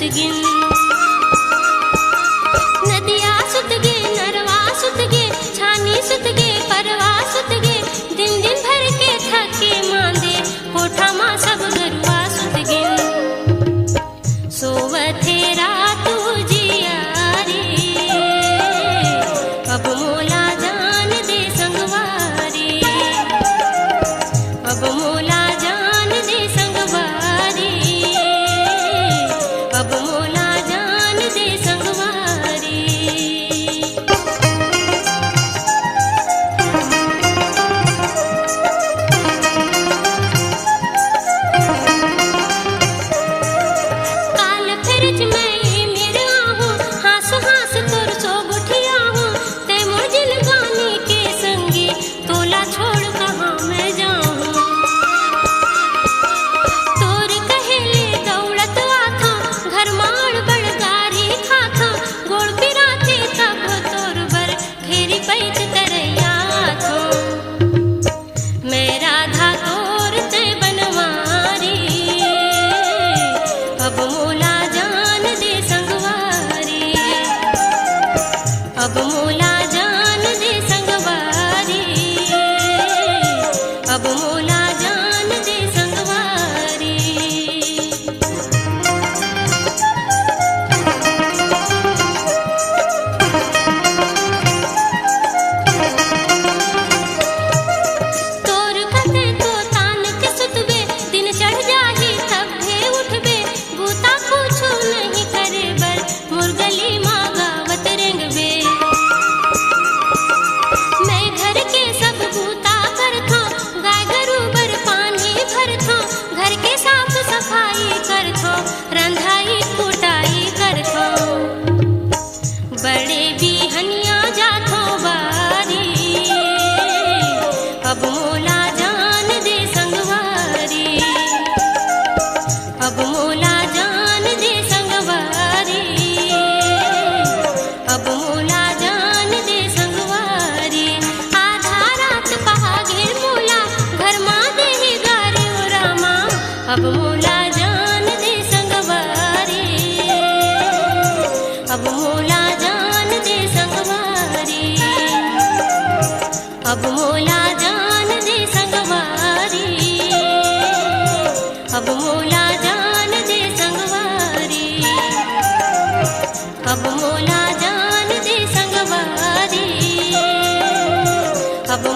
सुतगिन नदिया सुतगे नरवा सुतगे छानी सुतगे परवा सुतगे दिन दिन भर के थके मांदे कोठा मां सब गरुआ सुतगिन सोवथे रातू जियारी अब मोला जान दे संगवारी अब मोला जान दे संगवारी अब मोला जान दे संगवारी काल फिरज मैं मेरे आहूं हास हास तोर सो गुठिया हूं ते मोर जिन गानी के संगी तोला छोड़ कहाँ मैं जाऊं तोर कहेले दौड़त आथा घर माड़ बड़गारी खाथा गोड़ पिराथे तब तोर बर घेरी पैत तरैया था मैं राधा तोर ते बनवारी अब मोला जान दे संगवारी अब मोला जान दे संगवारी अब मोला जान दे संगवारी तोर कते तो तान के सुतबे दिन चढ़ जाही तब भे उठबे बूता पूछू नहीं करे बर मुर्गली माँ गावत रेंगबे मैं घर के सब बूता करथा गाय गरू बर पानी भरथा घर के साफ सफाई करथा रंधाई कुटाई करथा बड़े बिहनिया जाथो बारी अब मोला जान दे संगवारी अब मोला जान दे संगवारी अब मोला जान दे संगवारी आधा रात पहा घेर मोला घर माँ दे गारे ओ रामा अब मोला जान दे संगवारी अब मोला जान दे संगवारी अब मोला जान दे संगवारी अब मोला जान दे संगवारी अब मोला जान दे संगवारी अब